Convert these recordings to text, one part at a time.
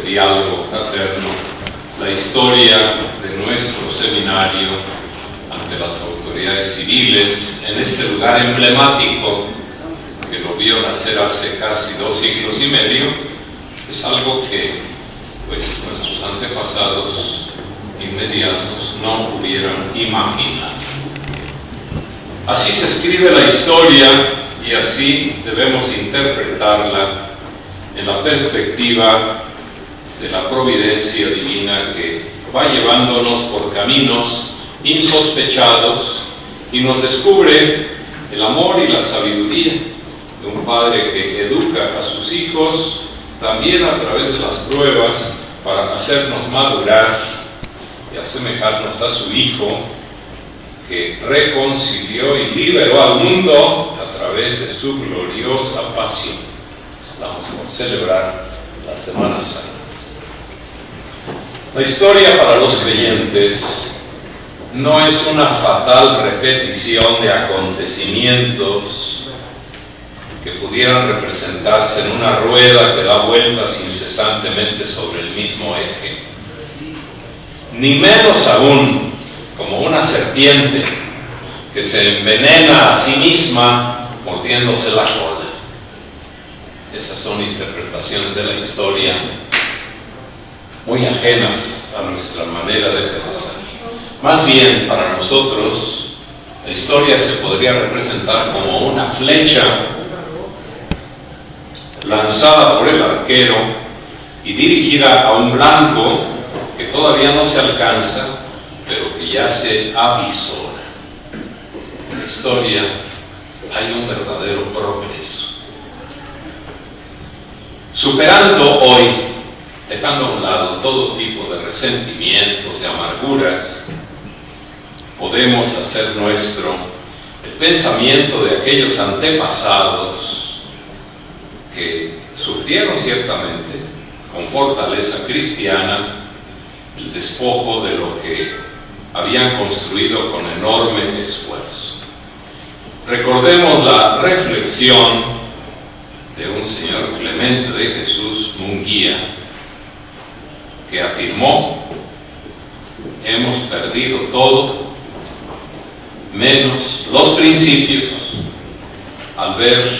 de diálogo fraterno la historia de nuestro seminario ante las autoridades civiles en este lugar emblemático que lo vio nacer hace casi 2 siglos y medio. Es algo que pues nuestros antepasados inmediatos no pudieran imaginar. Así se escribe la historia y así debemos interpretarla en la perspectiva de la providencia divina que va llevándonos por caminos insospechados y nos descubre el amor y la sabiduría de un padre que educa a sus hijos también a través de las pruebas para hacernos madurar y asemejarnos a su Hijo que reconcilió y liberó al mundo a través de su gloriosa pasión. Estamos por celebrar la Semana Santa. La historia para los creyentes no es una fatal repetición de acontecimientos que pudieran representarse en una rueda que da vueltas incesantemente sobre el mismo eje, ni menos aún como una serpiente que se envenena a sí misma mordiéndose la cola. Esas son interpretaciones de la historia muy ajenas a nuestra manera de pensar. Más bien, para nosotros, la historia se podría representar como una flecha lanzada por el arquero y dirigida a un blanco que todavía no se alcanza, pero que ya se avisora. En la historia hay un verdadero progreso. Superando hoy, dejando a un lado todo tipo de resentimientos, de amarguras, podemos hacer nuestro el pensamiento de aquellos antepasados que sufrieron ciertamente con fortaleza cristiana el despojo de lo que habían construido con enorme esfuerzo. Recordemos la reflexión de un señor Clemente de Jesús Munguía, que afirmó: hemos perdido todo menos los principios al ver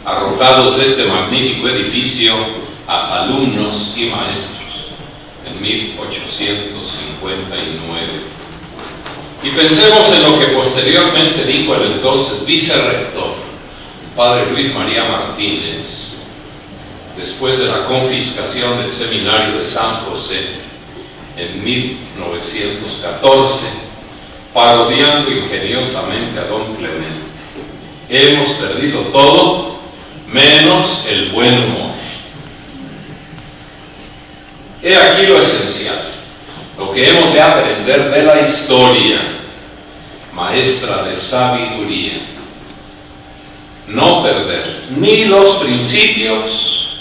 arrojados de este magnífico edificio a alumnos y maestros en 1859. Y pensemos en lo que posteriormente dijo el entonces vicerrector, padre Luis María Martínez, después de la confiscación del seminario de San José en 1914, parodiando ingeniosamente a don Clemente: hemos perdido todo menos el buen humor. He aquí lo esencial, lo que hemos de aprender de la historia, maestra de sabiduría: no perder ni los principios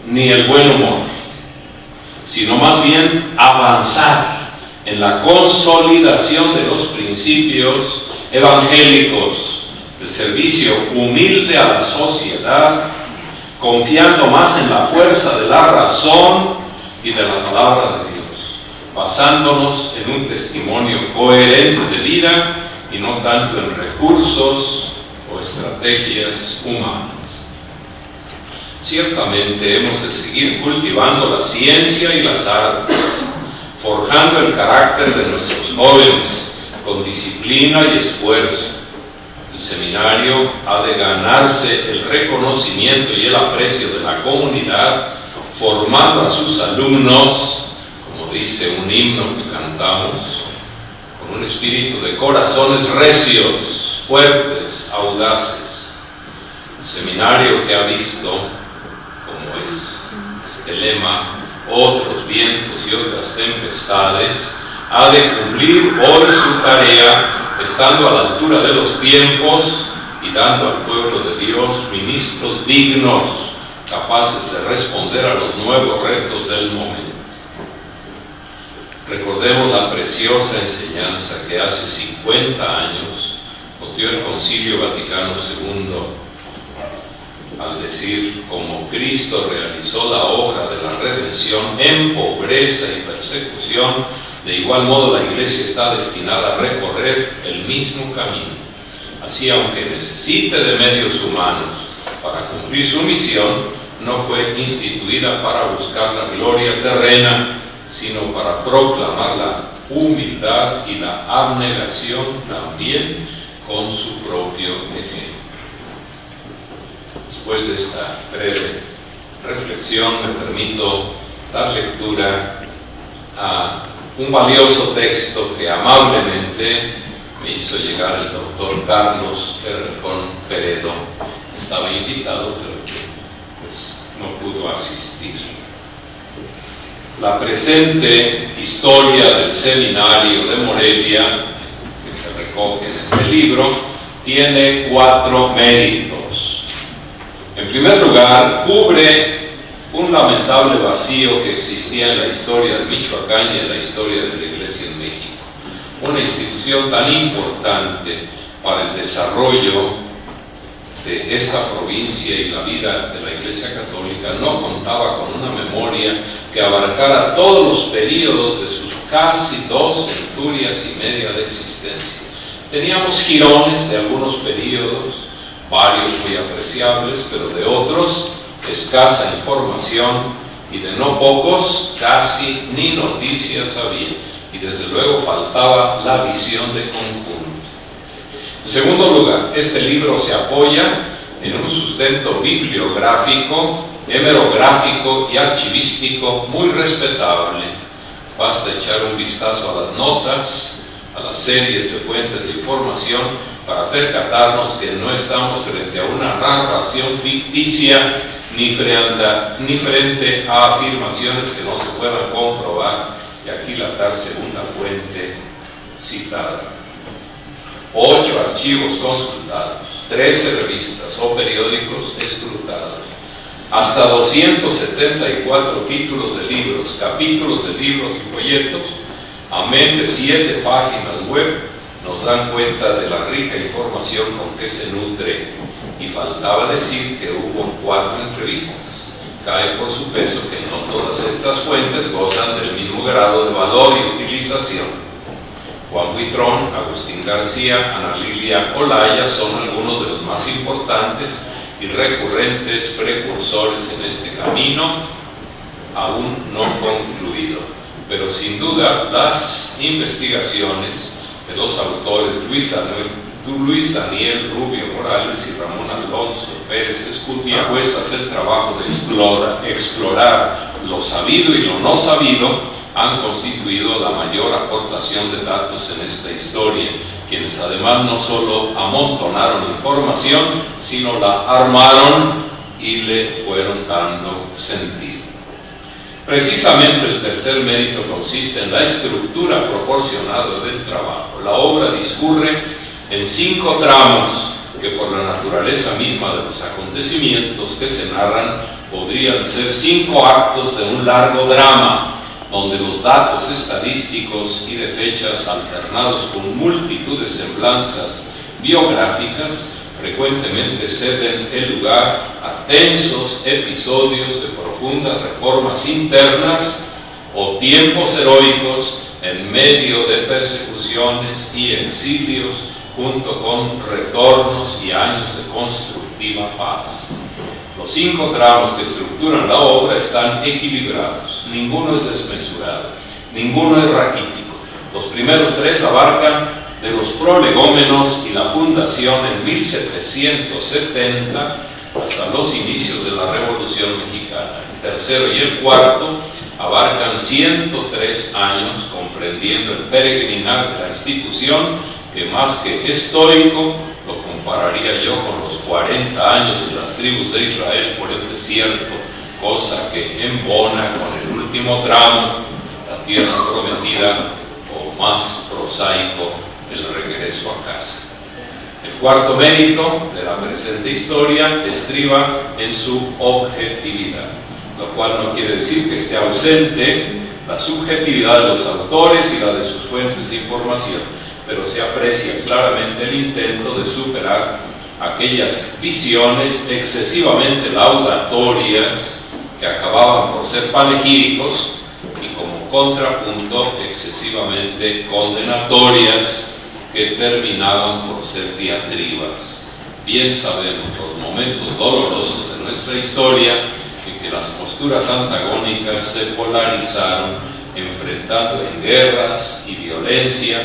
ni el buen humor, sino más bien avanzar en la consolidación de los principios evangélicos de servicio humilde a la sociedad, confiando más en la fuerza de la razón y de la palabra de Dios, basándonos en un testimonio coherente de vida y no tanto en recursos o estrategias humanas. Ciertamente hemos de seguir cultivando la ciencia y las artes, forjando el carácter de nuestros jóvenes con disciplina y esfuerzo. El seminario ha de ganarse el reconocimiento y el aprecio de la comunidad, formando a sus alumnos, como dice un himno que cantamos, con un espíritu de corazones recios, fuertes, audaces. El seminario que ha visto, como es este lema, otros vientos y otras tempestades, ha de cumplir hoy su tarea, estando a la altura de los tiempos y dando al pueblo de Dios ministros dignos, capaces de responder a los nuevos retos del momento. Recordemos la preciosa enseñanza que hace 50 años nos dio el Concilio Vaticano II al decir, como Cristo realizó la obra de la redención en pobreza y persecución, de igual modo la Iglesia está destinada a recorrer el mismo camino. Así, aunque necesite de medios humanos para cumplir su misión, no fue instituida para buscar la gloria terrena, sino para proclamar la humildad y la abnegación también con su propio ejemplo. Después de esta breve reflexión, me permito dar lectura a un valioso texto que amablemente me hizo llegar el doctor Carlos Errejón Peredo. Estaba invitado, pero pues no pudo asistir. La presente historia del seminario de Morelia, que se recoge en este libro, tiene 4 méritos. En primer lugar, cubre un lamentable vacío que existía en la historia de Michoacán y en la historia de la Iglesia en México. Una institución tan importante para el desarrollo de esta provincia y la vida de la Iglesia Católica no contaba con una memoria que abarcara todos los periodos de sus casi 2 centurias y media de existencia. Teníamos jirones de algunos periodos, varios muy apreciables, pero de otros escasa información, y de no pocos casi ni noticias había, y desde luego faltaba la visión de conjunto. En segundo lugar, este libro se apoya en un sustento bibliográfico, hemerográfico y archivístico muy respetable. Basta echar un vistazo a las notas, a las series de fuentes de información, para percatarnos que no estamos frente a una narración ficticia ni frente a afirmaciones que no se puedan comprobar y aquilatar según la fuente citada. 8 archivos consultados, 13 revistas o periódicos escrutados, hasta 274 títulos de libros, capítulos de libros y folletos, amén de 7 páginas web, nos dan cuenta de la rica información con que se nutre. Y faltaba decir que hubo 4 entrevistas. Cae por su peso que no todas estas fuentes gozan del mismo grado de valor y utilización. Juan Buitrón, Agustín García, Ana Lilia Olaya son algunos de los más importantes y recurrentes precursores en este camino, aún no concluido. Pero sin duda las investigaciones de los autores Luis Daniel Rubio Morales y Ramón Alonso Pérez Escutia, puestas el trabajo de explorar lo sabido y lo no sabido, han constituido la mayor aportación de datos en esta historia, quienes además no solo amontonaron información, sino la armaron y le fueron dando sentido. Precisamente el tercer mérito consiste en la estructura proporcionada del trabajo. La obra discurre en 5 tramos que por la naturaleza misma de los acontecimientos que se narran podrían ser 5 actos de un largo drama, donde los datos estadísticos y de fechas alternados con multitud de semblanzas biográficas frecuentemente ceden el lugar a tensos episodios de profundas reformas internas o tiempos heroicos en medio de persecuciones y exilios, junto con retornos y años de constructiva paz. Los 5 tramos que estructuran la obra están equilibrados, ninguno es desmesurado, ninguno es raquítico. Los primeros 3 abarcan de los prolegómenos y la fundación en 1770 hasta los inicios de la Revolución Mexicana. El tercero y el cuarto abarcan 103 años, comprendiendo el peregrinar de la institución, que más que estoico, lo compararía yo con los 40 años de las tribus de Israel por el desierto, cosa que embona con el último tramo, la tierra prometida, o más prosaico, el regreso a casa. El cuarto mérito de la presente historia estriba en su objetividad, lo cual no quiere decir que esté ausente la subjetividad de los autores y la de sus fuentes de información, pero se aprecia claramente el intento de superar aquellas visiones excesivamente laudatorias que acababan por ser panegíricos y como contrapunto excesivamente condenatorias que terminaban por ser diatribas. Bien sabemos los momentos dolorosos de nuestra historia en que las posturas antagónicas se polarizaron, enfrentando en guerras y violencia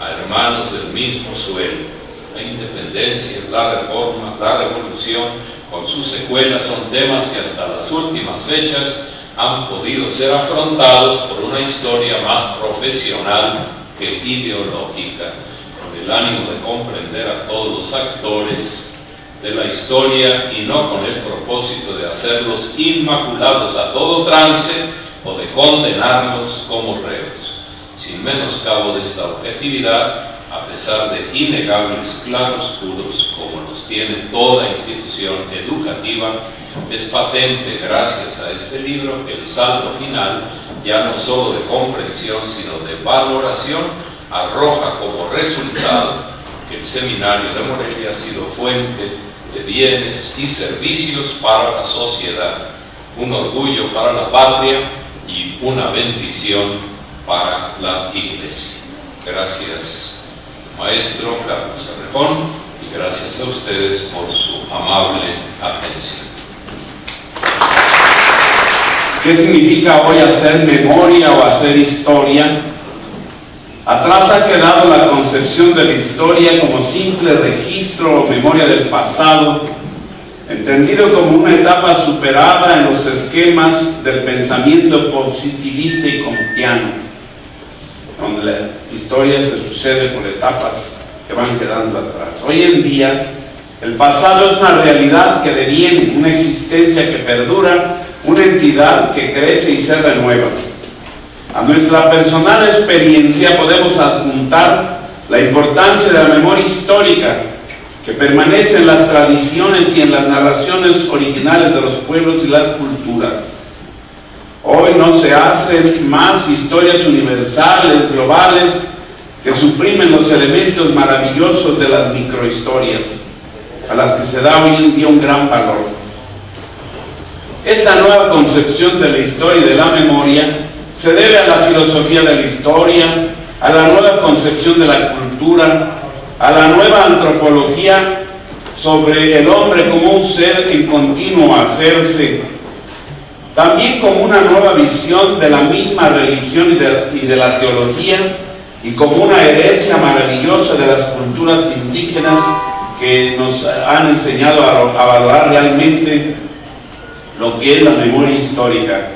a hermanos del mismo suelo. La independencia, la reforma, la revolución, con sus secuelas, son temas que hasta las últimas fechas han podido ser afrontados por una historia más profesional que ideológica, con el ánimo de comprender a todos los actores de la historia y no con el propósito de hacerlos inmaculados a todo trance o de condenarlos como reos. Sin menoscabo de esta objetividad, a pesar de innegables claroscuros, como los tiene toda institución educativa, es patente, gracias a este libro, el saldo final, ya no solo de comprensión, sino de valoración, arroja como resultado que el seminario de Morelia ha sido fuente de bienes y servicios para la sociedad, un orgullo para la patria y una bendición para la Iglesia. Gracias, maestro Carlos Cerrejón, y gracias a ustedes por su amable atención. ¿Qué significa hoy hacer memoria o hacer historia? Atrás ha quedado la concepción de la historia como simple registro o memoria del pasado, entendido como una etapa superada en los esquemas del pensamiento positivista y kantiano, donde la historia se sucede por etapas que van quedando atrás. Hoy en día, el pasado es una realidad que deviene, una existencia que perdura, una entidad que crece y se renueva. A nuestra personal experiencia podemos adjuntar la importancia de la memoria histórica que permanece en las tradiciones y en las narraciones originales de los pueblos y las culturas. Hoy no se hacen más historias universales, globales, que suprimen los elementos maravillosos de las microhistorias, a las que se da hoy en día un gran valor. Esta nueva concepción de la historia y de la memoria se debe a la filosofía de la historia, a la nueva concepción de la cultura, a la nueva antropología sobre el hombre como un ser en continuo hacerse, también como una nueva visión de la misma religión y de la teología, y como una herencia maravillosa de las culturas indígenas que nos han enseñado a valorar realmente lo que es la memoria histórica.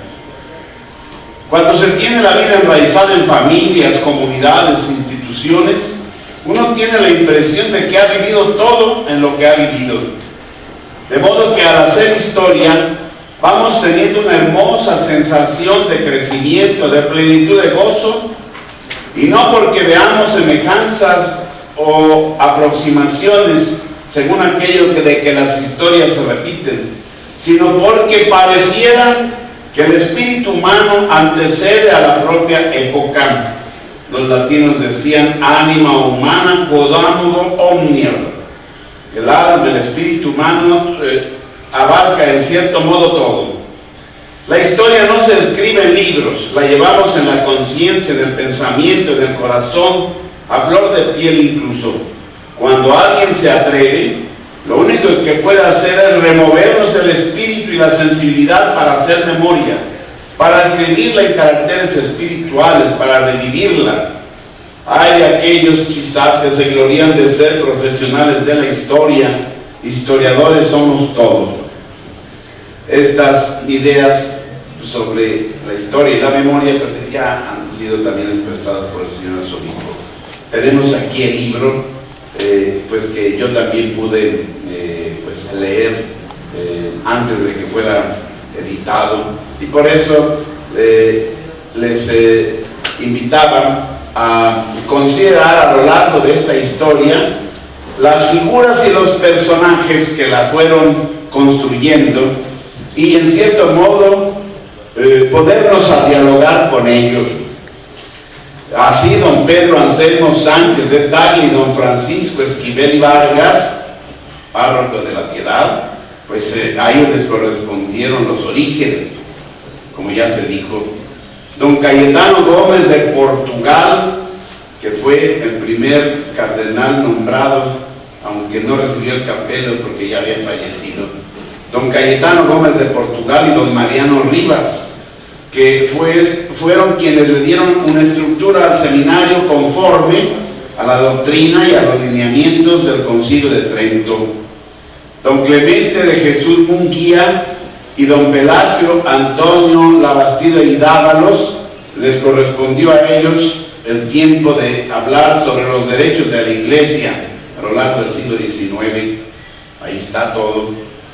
Cuando se tiene la vida enraizada en familias, comunidades, instituciones, uno tiene la impresión de que ha vivido todo en lo que ha vivido. De modo que al hacer historia, vamos teniendo una hermosa sensación de crecimiento, de plenitud, de gozo, y no porque veamos semejanzas o aproximaciones según aquello de que las historias se repiten, sino porque pareciera que el espíritu humano antecede a la propia época. Los latinos decían anima humana quodamudo omnia. El alma, el espíritu humano abarca en cierto modo todo. La historia no se escribe en libros, la llevamos en la conciencia, en el pensamiento, en el corazón, a flor de piel incluso. Cuando alguien se atreve, lo único que puede hacer es removernos el espíritu y la sensibilidad para hacer memoria, para escribirla en caracteres espirituales, para revivirla. Hay de aquellos quizás que se glorían de ser profesionales de la historia, historiadores somos todos. Estas ideas sobre la historia y la memoria pues ya han sido también expresadas por el señor Arzobispo. Tenemos aquí el libro pues que yo también pude pues leer antes de que fuera editado, y por eso les invitaba a considerar a lo largo de esta historia las figuras y los personajes que la fueron construyendo, y en cierto modo ponernos a dialogar con ellos. Así don Pedro Anselmo Sánchez de Tagle y don Francisco Esquivel Vargas párroco de la Piedad, pues a ellos les correspondieron los orígenes, como ya se dijo. Don Cayetano Gómez de Portugal, que fue el primer cardenal nombrado, aunque no recibió el capelo porque ya había fallecido. Don Cayetano Gómez de Portugal y don Mariano Rivas, que fueron quienes le dieron una estructura al seminario conforme a la doctrina y a los lineamientos del Concilio de Trento. Don Clemente de Jesús Munguía y don Pelagio Antonio Labastida y Dávalos, les correspondió a ellos el tiempo de hablar sobre los derechos de la Iglesia a lo largo del siglo XIX. Ahí está todo.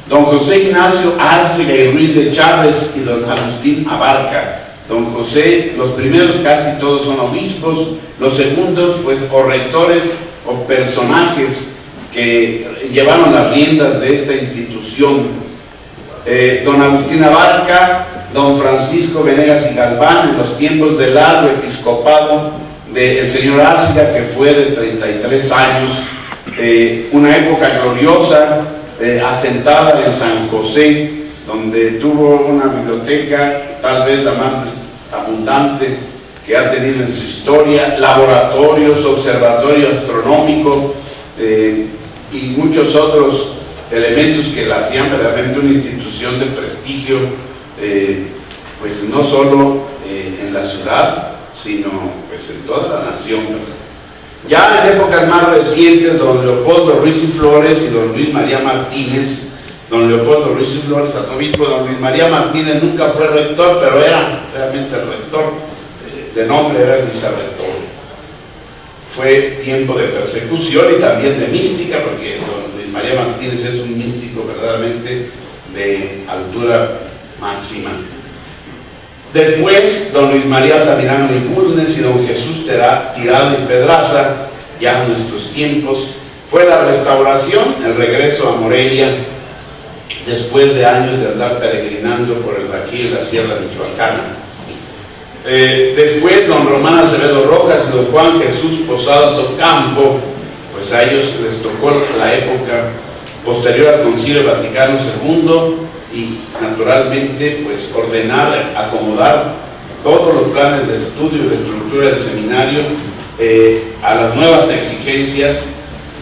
Don José Ignacio Árcega y Ruiz de Chávez y don Agustín Abarca. Don José, los primeros casi todos son obispos, los segundos pues o rectores o personajes que llevaron las riendas de esta institución. Don Agustín Abarca, don Francisco Venegas y Galván, en los tiempos del largo episcopado del señor Árcega, que fue de 33 años, una época gloriosa, asentada en San José, donde tuvo una biblioteca tal vez la más abundante que ha tenido en su historia, laboratorios, observatorio astronómico y muchos otros elementos que la hacían verdaderamente una institución de prestigio, pues no solo en la ciudad, sino pues en toda la nación. Ya en épocas más recientes, don Leopoldo Ruiz y Flores y don Luis María Martínez, don Leopoldo Ruiz y Flores, arzobispo, don Luis María Martínez nunca fue rector, pero era realmente el rector, de nombre era vicerrector. Fue tiempo de persecución y también de mística, porque don Luis María Martínez es un místico verdaderamente de altura máxima. Después, don Luis María Altamirano y Bulnes y don Jesús Tirado y Pedraza, ya en nuestros tiempos, fue la restauración, el regreso a Morelia, después de años de andar peregrinando por el Baquí y la Sierra Michoacana. Después, don Román Acevedo Rojas y don Juan Jesús Posadas Ocampo, pues a ellos les tocó la época posterior al Concilio Vaticano II, y naturalmente pues ordenar, acomodar todos los planes de estudio y de estructura del seminario a las nuevas exigencias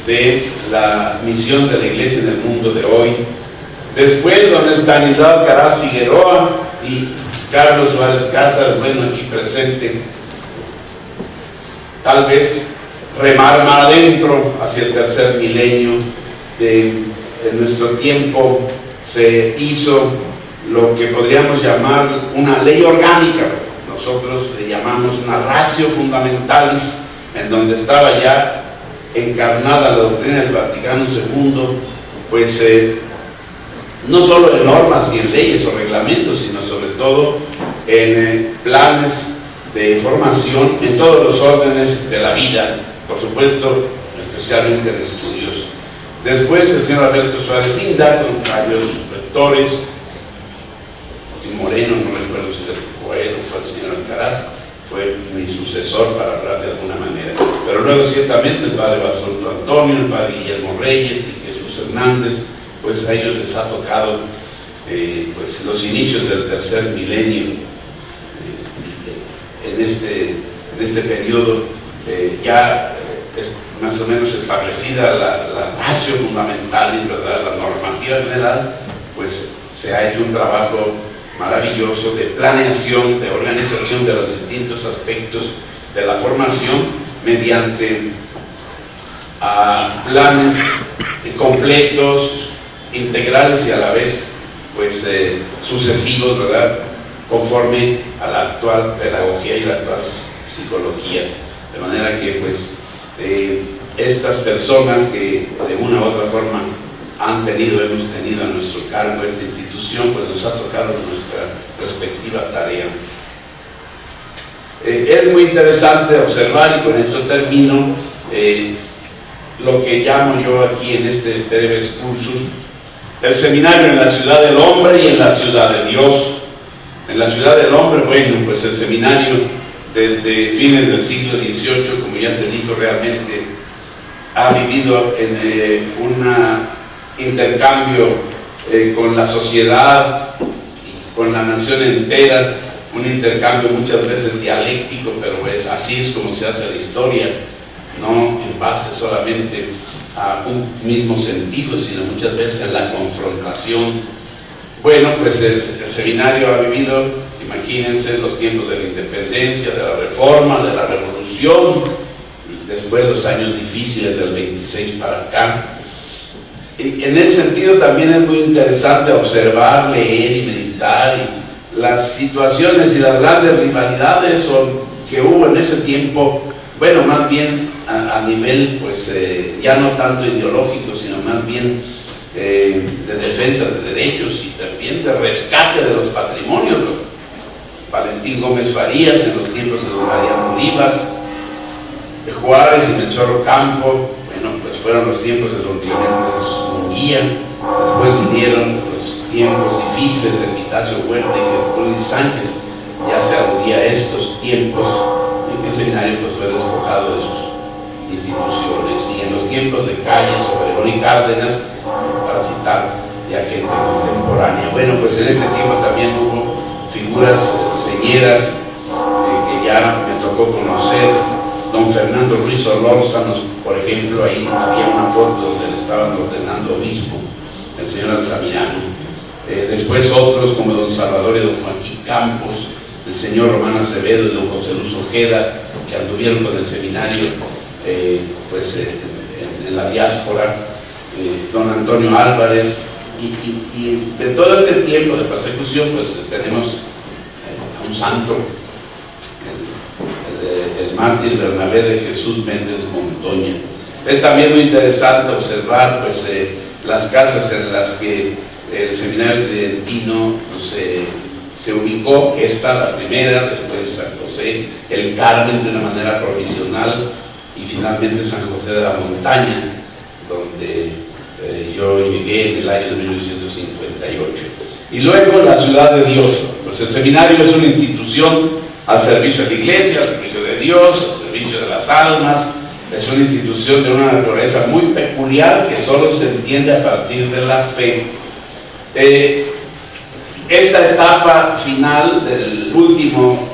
de la misión de la Iglesia en el mundo de hoy. Después don Estanislao Caraz Figueroa y Carlos Suárez Casas, bueno, aquí presente, tal vez remar más adentro hacia el tercer milenio de nuestro tiempo. Se hizo lo que podríamos llamar una ley orgánica, nosotros le llamamos una ratio fundamentalis, en donde estaba ya encarnada la doctrina del Vaticano II, pues no solo en normas y en leyes o reglamentos, sino sobre todo en planes de formación en todos los órdenes de la vida, por supuesto, especialmente en estudios. Después el señor Alberto Suárez Inda, con varios rectores, Moreno, no recuerdo si fue él o fue el señor Alcaraz, fue mi sucesor para hablar de alguna manera. Pero luego ciertamente el padre Basolto Antonio, el padre Guillermo Reyes y Jesús Hernández, pues a ellos les ha tocado pues los inicios del tercer milenio en este periodo ya es más o menos establecida la ratio fundamental y ¿verdad? La normativa general, pues se ha hecho un trabajo maravilloso de planeación, de organización de los distintos aspectos de la formación mediante planes completos, integrales y a la vez pues sucesivos, ¿verdad? Conforme a la actual pedagogía y la actual psicología, de manera que pues estas personas que de una u otra forma hemos tenido a nuestro cargo esta institución, pues nos ha tocado nuestra respectiva tarea. Es muy interesante observar, y con esto termino, lo que llamo yo aquí en este breve excursus, el seminario en la ciudad del hombre y en la ciudad de Dios. En la ciudad del hombre, bueno, pues el seminario desde fines del siglo XVIII, como ya se dijo, realmente ha vivido en una intercambio con la sociedad, con la nación entera, un intercambio muchas veces dialéctico, pero pues así es como se hace la historia, no en base solamente a un mismo sentido, sino muchas veces en la confrontación. Bueno, pues el seminario ha vivido, imagínense, los tiempos de la independencia, de la reforma, de la revolución, y después los años difíciles del 26 para acá. Y en ese sentido también es muy interesante observar, leer y meditar y las situaciones y las grandes rivalidades que hubo en ese tiempo, bueno, más bien a nivel, pues, ya no tanto ideológico, sino más bien de defensa de derechos y también de rescate de los patrimonios. Valentín Gómez Farías en los tiempos de don Mariano Rivas, de Juárez y Melchor Ocampo, bueno, pues fueron los tiempos de don Clemente Munguía. Después vinieron los tiempos difíciles de Epitacio Huerta y de Gertrudis Sánchez. Ya se aludía a estos tiempos en que el seminario pues fue despojado de sus instituciones, y en los tiempos de Calles, Obregón y Cárdenas, para citar ya gente contemporánea. Bueno, pues en este tiempo también hubo figuras señeras que ya me tocó conocer. Don Fernando Ruiz Solórzano, por ejemplo, ahí había una foto donde le estaban ordenando obispo, el señor Altamirano. Después otros como don Salvador y don Joaquín Campos, el señor Román Acevedo y don José Luz Ojeda, que anduvieron con el seminario en la diáspora, don Antonio Álvarez, y de todo este tiempo de persecución pues tenemos a un santo, el mártir Bernabé de Jesús Méndez Montoña. Es también muy interesante observar pues las casas en las que el seminario tridentino pues, se ubicó. Esta, la primera, después San José, el Carmen de una manera provisional, y finalmente San José de la Montaña, donde yo llegué en el año de 1958. Y luego la Ciudad de Dios. Pues el seminario es una institución al servicio de la Iglesia, al servicio de Dios, al servicio de las almas. Es una institución de una naturaleza muy peculiar que solo se entiende a partir de la fe. Esta etapa final del último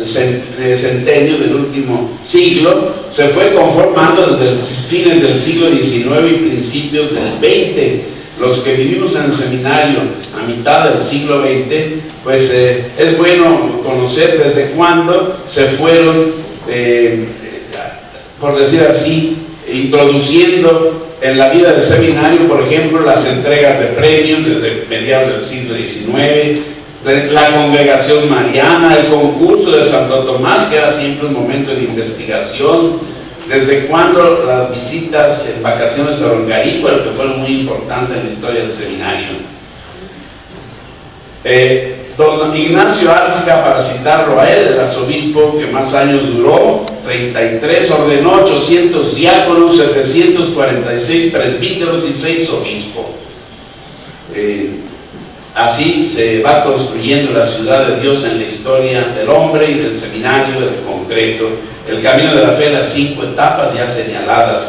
centenio, del último siglo, se fue conformando desde fines del siglo XIX y principios del XX. Los que vivimos en el seminario a mitad del siglo XX, pues es bueno conocer desde cuándo se fueron, por decir así, introduciendo en la vida del seminario, por ejemplo, las entregas de premios desde mediados del siglo XIX, la congregación mariana, el concurso de Santo Tomás, que era siempre un momento de investigación. Desde cuando las visitas en vacaciones a Longarícuaro, que fueron muy importantes en la historia del seminario. Don Ignacio Arcega, para citarlo a él, el arzobispo que más años duró, 33, ordenó 800 diáconos, 746 presbíteros y 6 obispos. Así se va construyendo la ciudad de Dios en la historia del hombre y del seminario del concreto. El camino de la fe, las 5 etapas ya señaladas.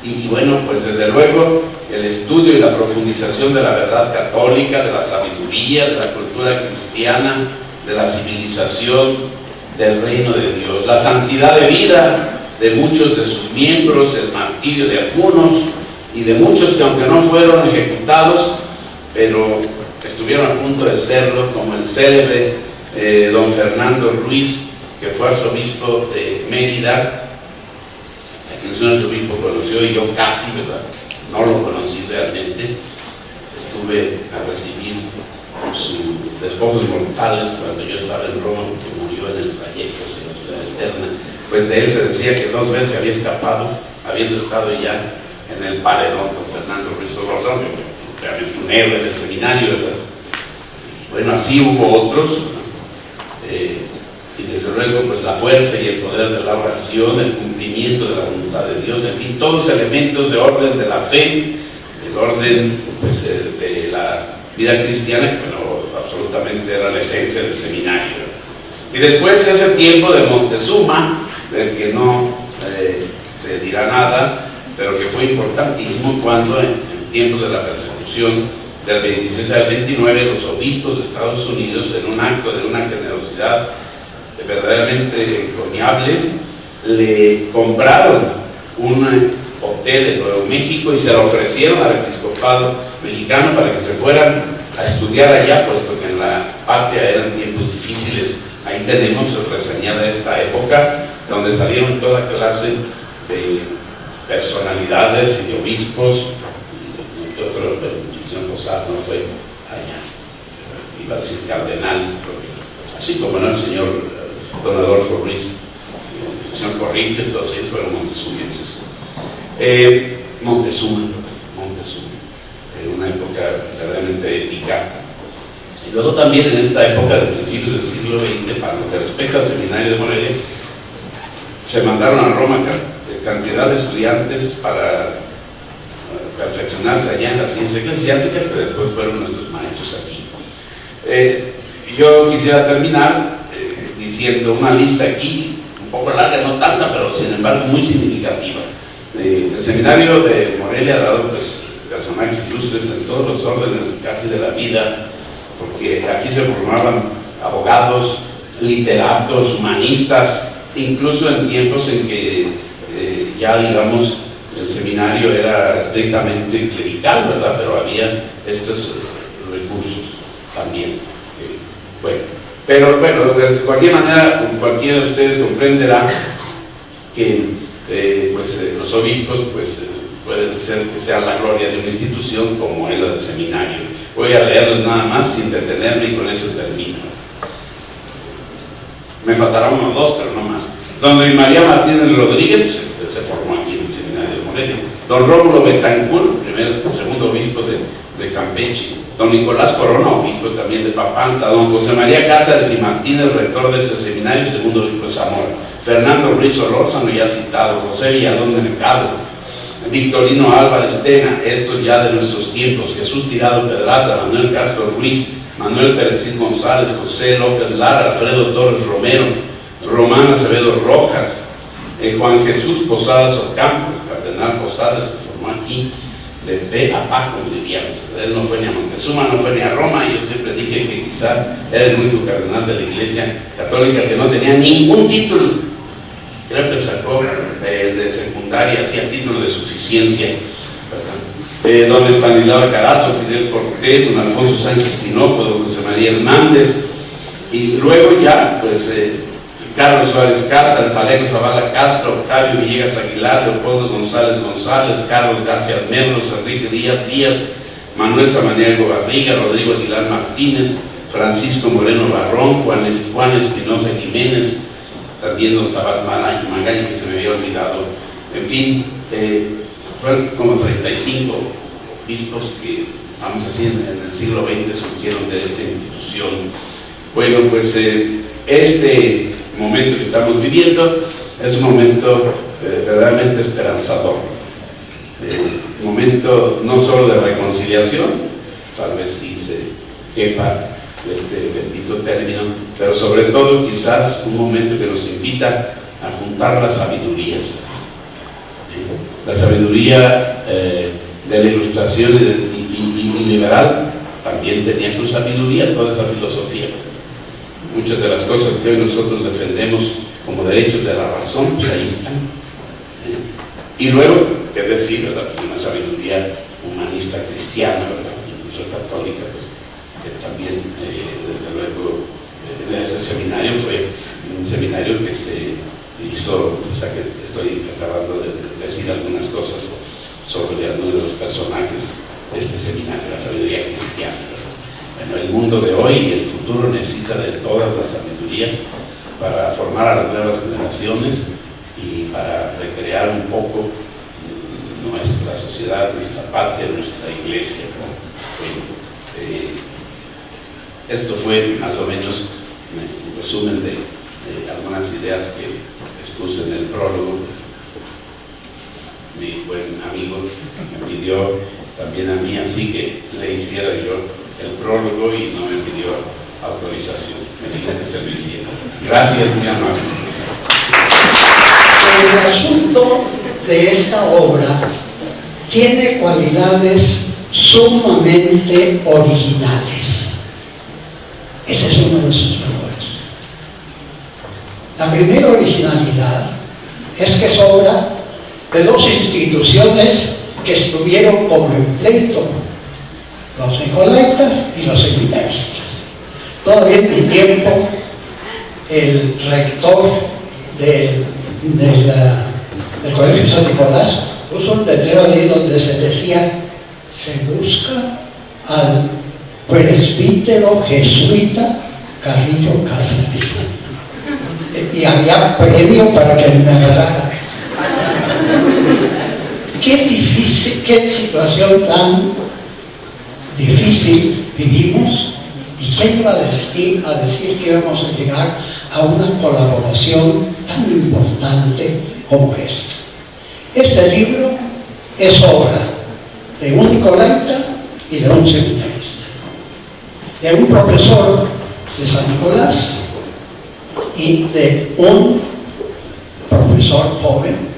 Y bueno, pues desde luego el estudio y la profundización de la verdad católica, de la sabiduría, de la cultura cristiana, de la civilización, del reino de Dios, la santidad de vida de muchos de sus miembros, el martirio de algunos y de muchos que aunque no fueron ejecutados, pero estuvieron a punto de serlo, como el célebre don Fernando Ruiz, que fue arzobispo de Mérida, a quien el señor arzobispo conoció y yo casi, ¿verdad? No lo conocí realmente. Estuve a recibir sus despojos mortales cuando yo estaba en Roma, que murió en el trayecto hacia la ciudad eterna. Pues de él se decía que 2 veces se había escapado, habiendo estado ya en el paredón con Fernando Ruiz Solórzano, realmente un héroe del seminario, ¿verdad? Y bueno, así hubo otros. Y desde luego pues la fuerza y el poder de la oración, el cumplimiento de la voluntad de Dios, en fin, todos elementos de orden de la fe, el orden pues, de la vida cristiana, que bueno, absolutamente era la esencia del seminario. Y después ese tiempo de Montezuma, del que no se dirá nada, pero que fue importantísimo cuando en tiempos de la persecución del 26 al 29, los obispos de Estados Unidos, en un acto de una generosidad verdaderamente encomiable, le compraron un hotel en Nuevo México y se lo ofrecieron al episcopado mexicano para que se fueran a estudiar allá, puesto que en la patria eran tiempos difíciles. Ahí tenemos reseñada esta época, donde salieron toda clase de personalidades y de obispos, y otro, pues, Monsignor Posada no fue allá, iba a decir cardenal, así como no el señor don Adolfo Ruiz, el señor Corrillo, todos ellos fueron montezumenses. Montezuma, una época verdaderamente épica. Y luego también en esta época de principios del siglo XX, para lo que respecta al seminario de Morelia, se mandaron a Roma cantidad de estudiantes para perfeccionarse allá en las ciencias eclesiásticas, que después fueron nuestros maestros aquí. Yo quisiera terminar diciendo una lista aquí, un poco larga, no tanta, pero sin embargo muy significativa. El seminario de Morelia ha dado, pues, personajes ilustres en todos los órdenes casi de la vida, porque aquí se formaban abogados, literatos, humanistas, incluso en tiempos en que ya, digamos, el seminario era estrictamente clerical, ¿verdad? Pero había estos recursos también. Pero bueno, de cualquier manera, cualquiera de ustedes comprenderá que los obispos, pueden ser que sea la gloria de una institución como es la del seminario. Voy a leerles nada más sin detenerme y con eso termino. Me faltará uno o dos, pero no más. Don Luis María Martínez Rodríguez, se formó aquí en el seminario de Morelia. Don Rómulo Betancourt, segundo obispo de Campeche. Don Nicolás Corona, obispo también de Papantla. Don José María Cáceres y Martínez, rector de ese seminario, segundo obispo de Zamora. Fernando Ruiz Solórzano, ya citado. José Villalón de Mercado. Victorino Álvarez Tena, estos ya de nuestros tiempos. Jesús Tirado Pedraza, Manuel Castro Ruiz, Manuel Pérez González, José López Lara, Alfredo Torres Romero, Román Acevedo Rojas, Juan Jesús Posadas Ocampo, el cardenal Posadas se formó aquí, de P a Paco, diríamos. Él no fue ni a Montezuma, no fue ni a Roma, y yo siempre dije que quizá era el único cardenal de la Iglesia Católica que no tenía ningún título. Creo que sacó de secundaria, hacía título de suficiencia, ¿verdad? Don Estanislao Carazo, Fidel Cortés, don Alfonso Sánchez Tinoco, don José María Hernández, y luego ya, pues, Carlos Suárez Casas, Alejo Zavala Castro, Octavio Villegas Aguilar, Leopoldo González González, Carlos García Merlos, Enrique Díaz Díaz, Manuel Samaniego Barriga, Rodrigo Aguilar Martínez, Francisco Moreno Barrón, Juan Espinosa Jiménez, también don Sabás Magaña, que se me había olvidado. En fin, fueron como 35 obispos que, vamos a decir, en el siglo XX surgieron de esta institución. Bueno, pues este momento que estamos viviendo es un momento verdaderamente esperanzador. Un momento no solo de reconciliación, tal vez sí se quepa este bendito término, pero sobre todo quizás un momento que nos invita a juntar las sabidurías. La sabiduría de la Ilustración y liberal también tenía su sabiduría, toda esa filosofía. Muchas de las cosas que hoy nosotros defendemos como derechos de la razón, pues ahí están. Y luego, qué decir, ¿verdad? Pues una sabiduría humanista cristiana, ¿verdad? Incluso católica, pues, que también, desde luego, en ese seminario fue un seminario que se hizo, o sea que estoy acabando de decir algunas cosas sobre algunos de los personajes de este seminario, la sabiduría cristiana, ¿verdad? Bueno, el mundo de hoy y el futuro necesita de todas las sabidurías para formar a las nuevas generaciones y para recrear un poco nuestra sociedad, nuestra patria, nuestra iglesia. Esto fue más o menos un resumen de algunas ideas que expuse en el prólogo. Mi buen amigo me pidió también a mí, así que le hiciera yo el prólogo y no me pidió autorización, me dijo que se lo hiciera. Gracias, mi amable. El asunto de esta obra tiene cualidades sumamente originales. Ese es uno de sus valores. La primera originalidad es que es obra de dos instituciones que estuvieron como en pleito, los nicolaitas y los seminaristas. Todavía en mi tiempo, el rector del Colegio San Nicolás puso un letrero ahí donde se decía: se busca al presbítero jesuita Carrillo Cáceres. Y había premio para que me agarrara. Qué difícil, qué situación tan difícil vivimos. ¿Y quién iba a decir que íbamos a llegar a una colaboración tan importante como esta? Este libro es obra de un nicolaita y de un seminarista, de un profesor de San Nicolás y de un profesor joven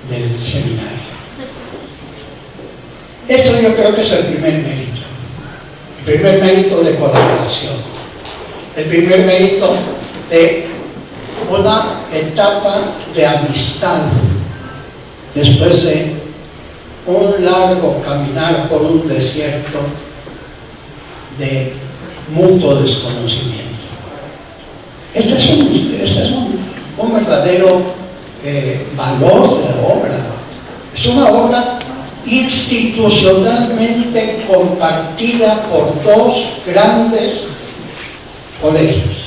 del seminario. Esto yo creo que es el primer mérito. El primer mérito de colaboración. El primer mérito de una etapa de amistad después de un largo caminar por un desierto de mutuo desconocimiento. Este es un verdadero valor de la obra. Es una obra institucionalmente compartida por dos grandes colegios.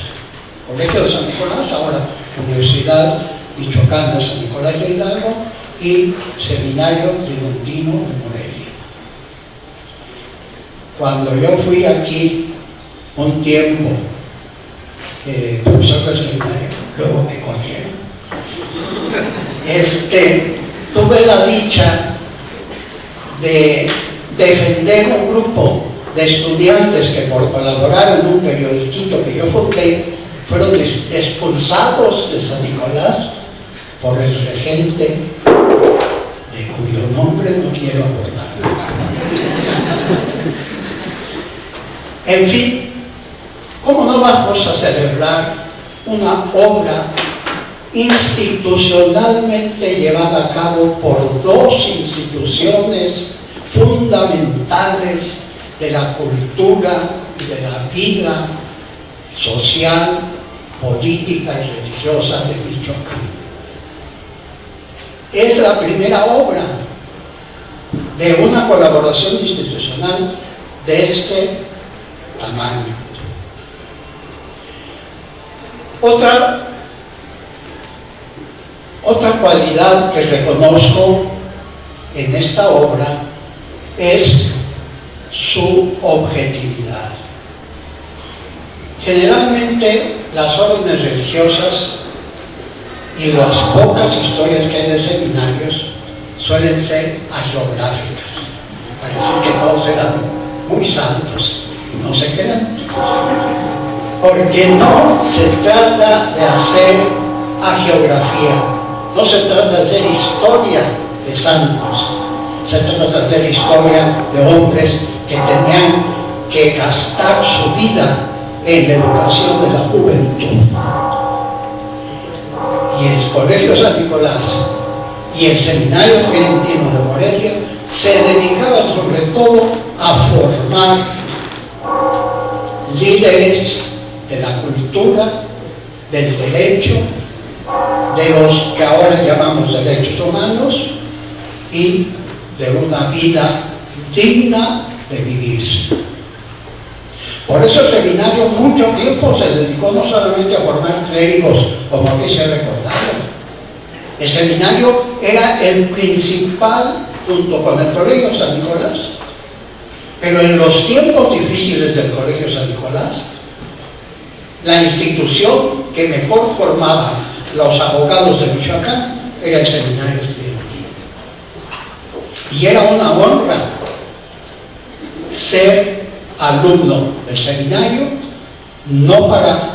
Colegio de San Nicolás, ahora Universidad Michoacana de San Nicolás de Hidalgo, y Seminario Tridentino de Morelia. Cuando yo fui aquí un tiempo profesor del seminario, luego me corrieron. Tuve la dicha de defender un grupo de estudiantes que por colaborar en un periodiquito que yo fundé fueron expulsados de San Nicolás por el regente, de cuyo nombre no quiero abordar. En fin, ¿cómo no vamos a celebrar una obra institucionalmente llevada a cabo por dos instituciones fundamentales de la cultura y de la vida social, política y religiosa de Michoacán? Es la primera obra de una colaboración institucional de este tamaño. Otra cualidad que reconozco en esta obra es su objetividad. Generalmente las órdenes religiosas y las pocas historias que hay de seminarios suelen ser hagiográficas. Parece que todos eran muy santos y no se crean. Porque no se trata de hacer hagiografía, no se trata de hacer historia de santos, se trata de hacer historia de hombres que tenían que gastar su vida en la educación de la juventud. Y el Colegio San Nicolás y el Seminario Tridentino de Morelia se dedicaban sobre todo a formar líderes de la cultura, del derecho, de los que ahora llamamos derechos humanos y de una vida digna de vivirse. Por eso el seminario mucho tiempo se dedicó no solamente a formar clérigos, como aquí se ha recordado. El seminario era el principal, junto con el Colegio San Nicolás. Pero en los tiempos difíciles del Colegio San Nicolás, la institución que mejor formaba los abogados de Michoacán era el Seminario Tridentino. Y era una honra ser alumno del seminario, no para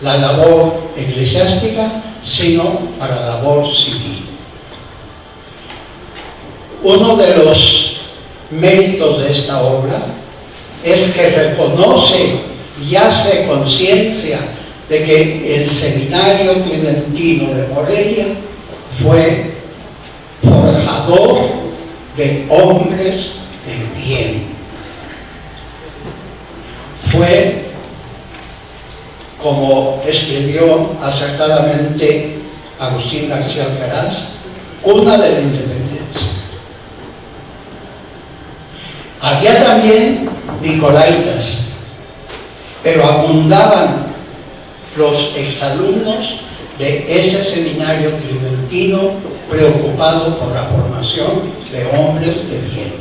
la labor eclesiástica, sino para la labor civil. Uno de los méritos de esta obra es que reconoce y hace conciencia de que el Seminario Tridentino de Morelia fue forjador de hombres de bien. Fue, como escribió acertadamente Agustín García Alcaraz, cuna de la independencia. Había también nicolaitas, pero abundaban los exalumnos de ese seminario tridentino preocupado por la formación de hombres de bien.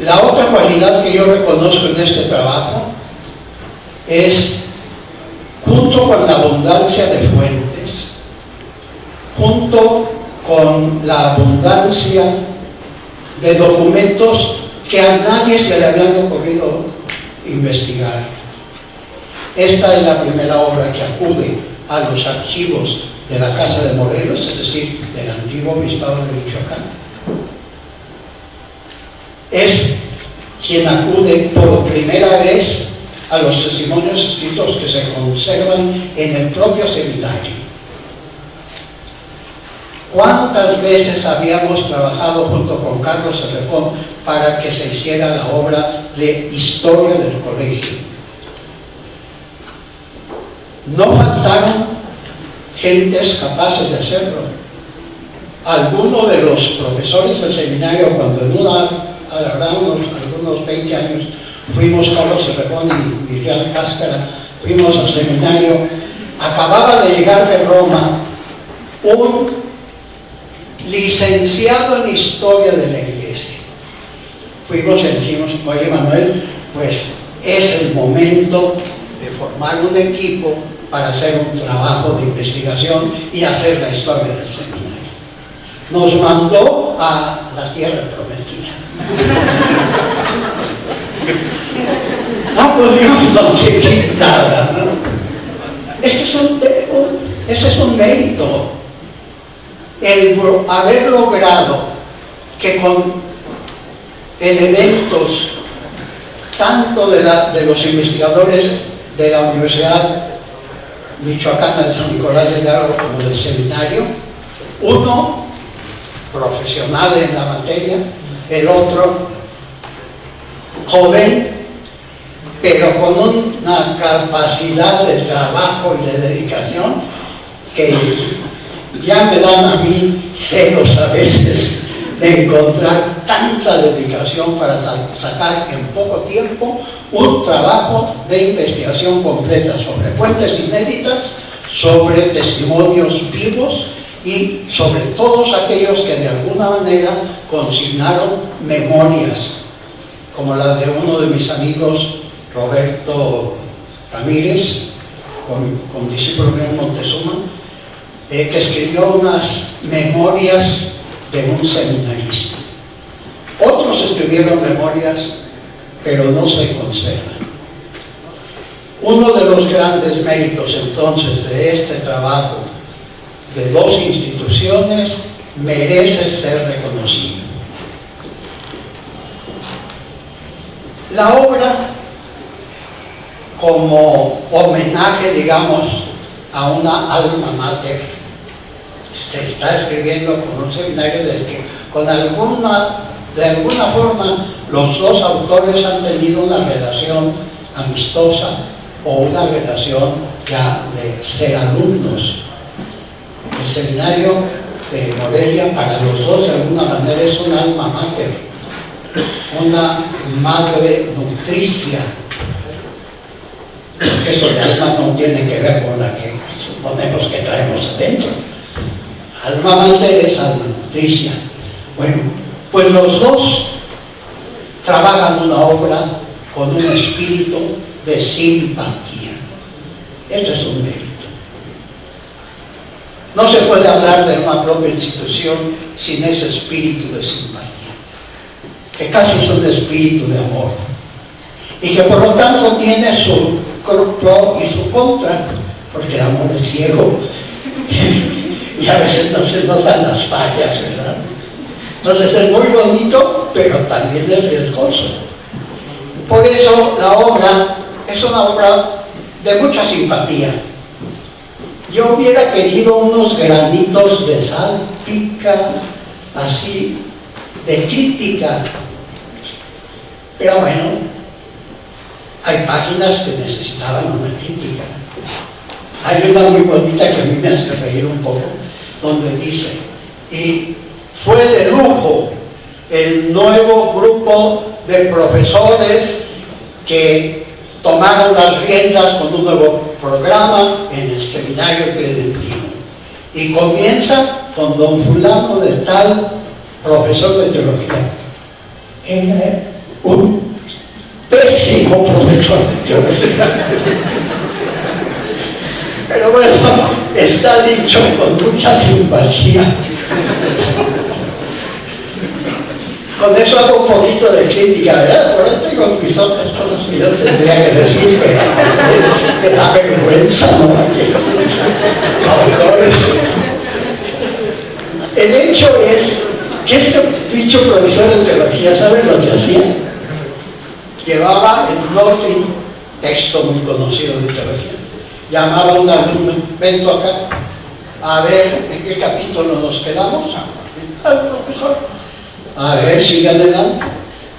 La otra cualidad que yo reconozco en este trabajo es, junto con la abundancia de fuentes, junto con la abundancia de documentos que a nadie se le habían ocurrido investigar. Esta es la primera obra que acude a los archivos de la Casa de Morelos, es decir, del antiguo obispado de Michoacán. Es quien acude por primera vez a los testimonios escritos que se conservan en el propio seminario. ¿Cuántas veces habíamos trabajado junto con Carlos Cerrejón para que se hiciera la obra de historia del colegio? No faltaron gentes capaces de hacerlo. Algunos de los profesores del seminario, cuando en algunos 20 años fuimos Carlos Cerrejón y Miguel Cáscara, fuimos al seminario, acababa de llegar de Roma un licenciado en historia de la iglesia. Fuimos y dijimos: oye, Manuel, pues es el momento de formar un equipo para hacer un trabajo de investigación y hacer la historia del seminario. Nos mandó a la tierra prometida. No pudimos conseguir nada, ¿no? Ese es un mérito, el haber logrado que con elementos tanto de los investigadores de la Universidad Michoacana de San Nicolás de Hidalgo como del seminario, uno profesional en la materia, el otro joven, pero con una capacidad de trabajo y de dedicación que ya me dan a mí celos a veces de encontrar tanta dedicación para sacar en poco tiempo un trabajo de investigación completa sobre fuentes inéditas, sobre testimonios vivos y sobre todos aquellos que de alguna manera consignaron memorias, como la de uno de mis amigos, Roberto Ramírez, con discípulo mío en Montezuma, que escribió unas memorias de un seminarista. Otros escribieron memorias, pero no se conservan. Uno de los grandes méritos entonces de este trabajo de dos instituciones merece ser reconocido. La obra, como homenaje, digamos, a una alma mater, se está escribiendo con un seminario del que de alguna forma los dos autores han tenido una relación amistosa o una relación ya de ser alumnos. El seminario de Morelia para los dos de alguna manera es un alma mater, una madre nutricia, porque eso de alma no tiene que ver con la que suponemos que traemos adentro. Alma mater es alma nutricia. Bueno, pues los dos trabajan una obra con un espíritu de simpatía. Este es un mérito. No se puede hablar de una propia institución sin ese espíritu de simpatía, que casi es un espíritu de amor, y que por lo tanto tiene su pro y su contra, porque el amor es ciego y a veces no se notan las fallas, ¿verdad? Entonces es muy bonito, pero también es riesgoso. Por eso la obra es una obra de mucha simpatía. Yo hubiera querido unos granitos de sal, pica, así, de crítica. Pero bueno, hay páginas que necesitaban una crítica. Hay una muy bonita que a mí me hace reír un poco, donde dice, y fue de lujo el nuevo grupo de profesores que tomaron las riendas con un nuevo programa en el seminario tridentino. Y comienza con don fulano de tal, profesor de teología. Era un pésimo profesor de teología. Pero bueno, está dicho con mucha simpatía. Con eso hago un poquito de crítica, ¿verdad? Por ahí tengo mis otras cosas que yo tendría que decir, pero me da vergüenza, ¿no? Aquí con los autores. El hecho es que este dicho profesor de teología, ¿saben lo que hacía? Llevaba el Nothing, texto muy conocido de teología. Llamaba a un alumno, ven tú acá, a ver en qué capítulo nos quedamos. Al profesor. A ver, sigue adelante.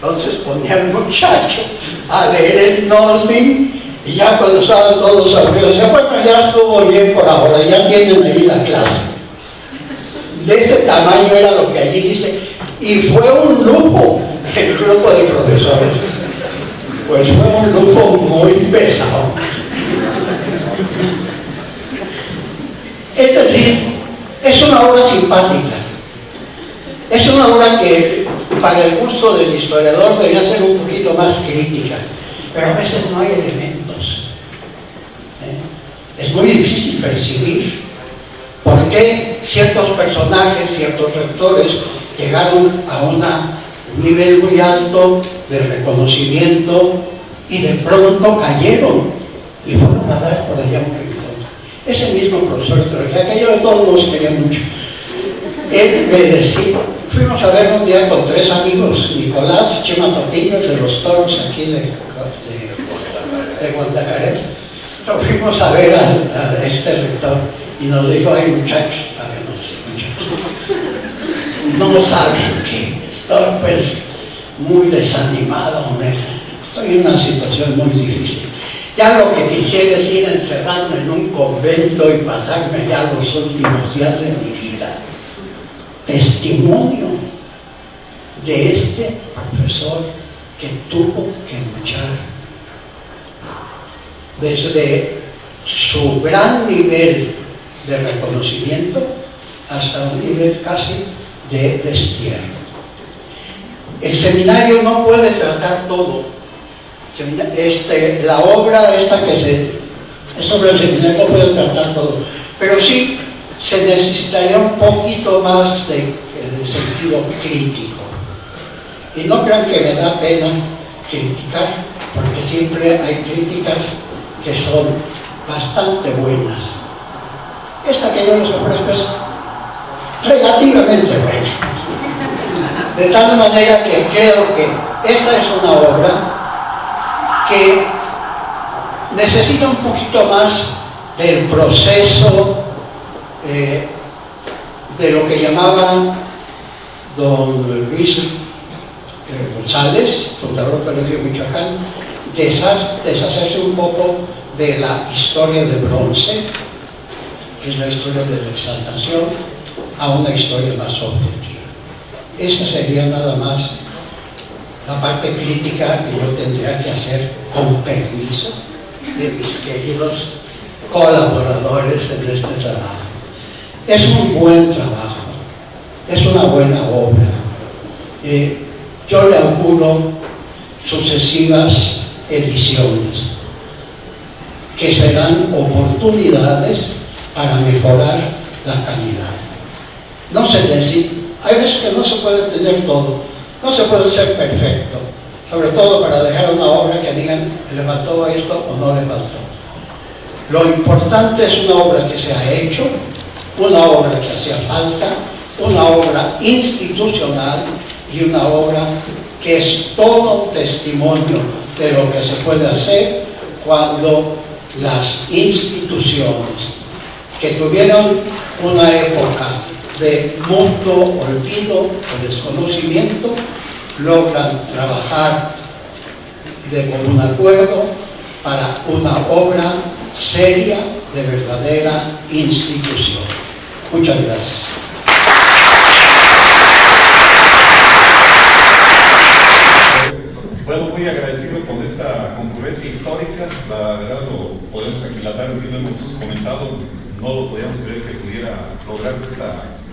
Entonces ponía al muchacho a leer el Nothing y ya cuando estaban todos aburridos, decía, bueno, ya estuvo bien por ahora, ya tienen ahí la clase. De ese tamaño era lo que allí dice. Y fue un lujo el grupo de profesores. Pues fue un lujo muy pesado. Es decir, es una obra simpática. Es una obra que, para el gusto del historiador, debía ser un poquito más crítica, pero a veces no hay elementos. Es muy difícil percibir por qué ciertos personajes, ciertos rectores, llegaron a un nivel muy alto de reconocimiento y de pronto cayeron y fueron a dar por allá un rincón. Ese mismo profesor de teología, que yo de todos modos quería mucho, él me decía, fuimos a ver un día con 3 amigos, Nicolás, Chema Patiño, de los Toros aquí de Guadalajara. Lo fuimos a ver a este rector y nos dijo, ay muchachos, no saben que estoy pues muy desanimado, hombre. Estoy en una situación muy difícil. Ya lo que quisiera es ir a encerrarme en un convento y pasarme ya los últimos días de mi vida. Testimonio de este profesor que tuvo que luchar desde su gran nivel de reconocimiento hasta un nivel casi de destierro. El seminario no puede tratar todo. La obra esta que es sobre el seminario no puede tratar todo, pero sí se necesitaría un poquito más de sentido crítico. Y no crean que me da pena criticar, porque siempre hay críticas que son bastante buenas. Esta que yo les ofrezco es relativamente buena. De tal manera que creo que esta es una obra que necesita un poquito más del proceso de lo que llamaban don Luis González, fundador del Colegio de Michoacán, deshacerse un poco de la historia de bronce, que es la historia de la exaltación, a una historia más objetiva. Esa sería nada más la parte crítica que yo tendría que hacer con permiso de mis queridos colaboradores en este trabajo. Es un buen trabajo, es una buena obra. Yo le auguro sucesivas ediciones que serán oportunidades para mejorar la calidad. No se necesita, hay veces que no se puede tener todo, no se puede ser perfecto, sobre todo para dejar una obra que digan, ¿le faltó esto o no le faltó? Lo importante es una obra que se ha hecho una obra que hacía falta, una obra institucional y una obra que es todo testimonio de lo que se puede hacer cuando las instituciones que tuvieron una época de mutuo olvido o desconocimiento logran trabajar de común acuerdo para una obra seria de verdadera institución. Muchas gracias. Bueno, muy agradecido con esta concurrencia histórica. La verdad lo podemos aquilatar, así lo hemos comentado, no lo podíamos creer que pudiera lograrse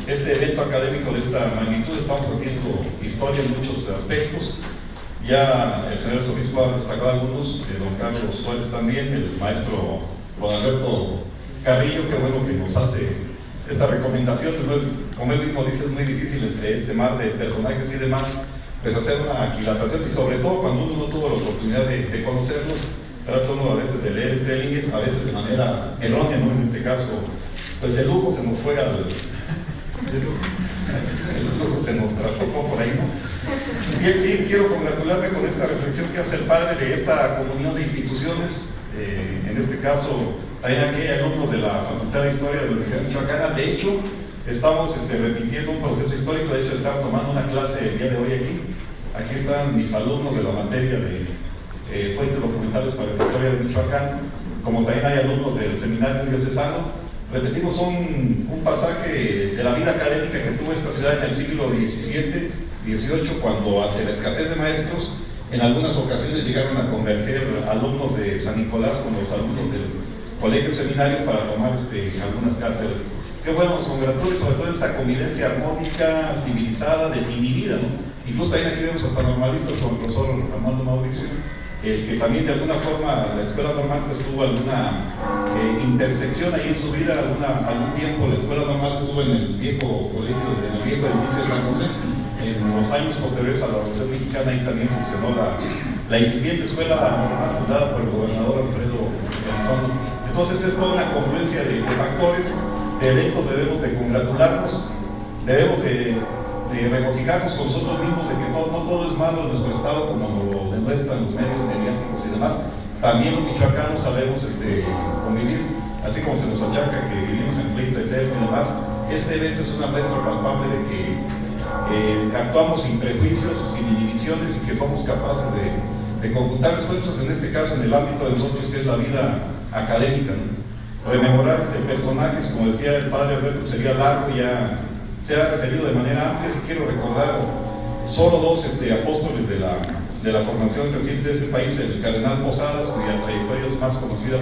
este evento académico de esta magnitud. Estamos haciendo historia en muchos aspectos. Ya el señor obispo ha destacado algunos, don Carlos Suárez también, el maestro don Alberto Carrillo, que bueno que nos hace esta recomendación. Como él mismo dice, es muy difícil entre este mar de personajes y demás, pues hacer una aquilatación, y sobre todo cuando uno no tuvo la oportunidad de conocerlos, trata uno a veces de leer entre líneas, a veces de manera errónea, ¿no? En este caso, pues el lujo se nos fue el lujo se nos trastocó por ahí, ¿no? Bien, sí, quiero congratularme con esta reflexión que hace el padre de esta comunión de instituciones. En este caso, también aquí hay alumnos de la Facultad de Historia de la Universidad Michoacana. De hecho, estamos repitiendo un proceso histórico. De hecho, estamos tomando una clase el día de hoy aquí. Aquí están mis alumnos de la materia de fuentes documentales para la historia de Michoacán, como también hay alumnos del seminario diocesano. Repetimos un pasaje de la vida académica que tuvo esta ciudad en el siglo XVII, XVIII, cuando ante la escasez de maestros, en algunas ocasiones llegaron a converger alumnos de San Nicolás con los alumnos del colegio seminario para tomar algunas cátedras. Qué bueno, nos congratula sobre todo esta convivencia armónica, civilizada, desinhibida, ¿no? Incluso también aquí vemos hasta normalistas con el profesor Armando Mauricio, que también de alguna forma la escuela normal pues tuvo alguna intersección ahí en su vida. Algún tiempo la escuela normal estuvo en el viejo colegio, en el viejo edificio de San José. En los años posteriores a la Revolución Mexicana ahí también funcionó la incipiente escuela normal fundada por el gobernador Alfredo Elizondo. Entonces es toda una confluencia de factores, de eventos. Debemos de congratularnos, debemos de regocijarnos con nosotros mismos de que no todo es malo en nuestro estado como lo demuestran los medios mediáticos y demás. También los michoacanos sabemos convivir, así como se nos achaca que vivimos en pleito eterno y demás. Este evento es una muestra palpable de que actuamos sin prejuicios, sin inhibiciones, y que somos capaces de conjuntar esfuerzos, en este caso en el ámbito de nosotros que es la vida académica, ¿no? Rememorar personajes, como decía el padre Alberto, sería largo, ya se ha referido de manera amplia. Si quiero recordar solo dos apóstoles de la formación reciente de este país: el cardenal Posadas, cuya trayectoria es más conocida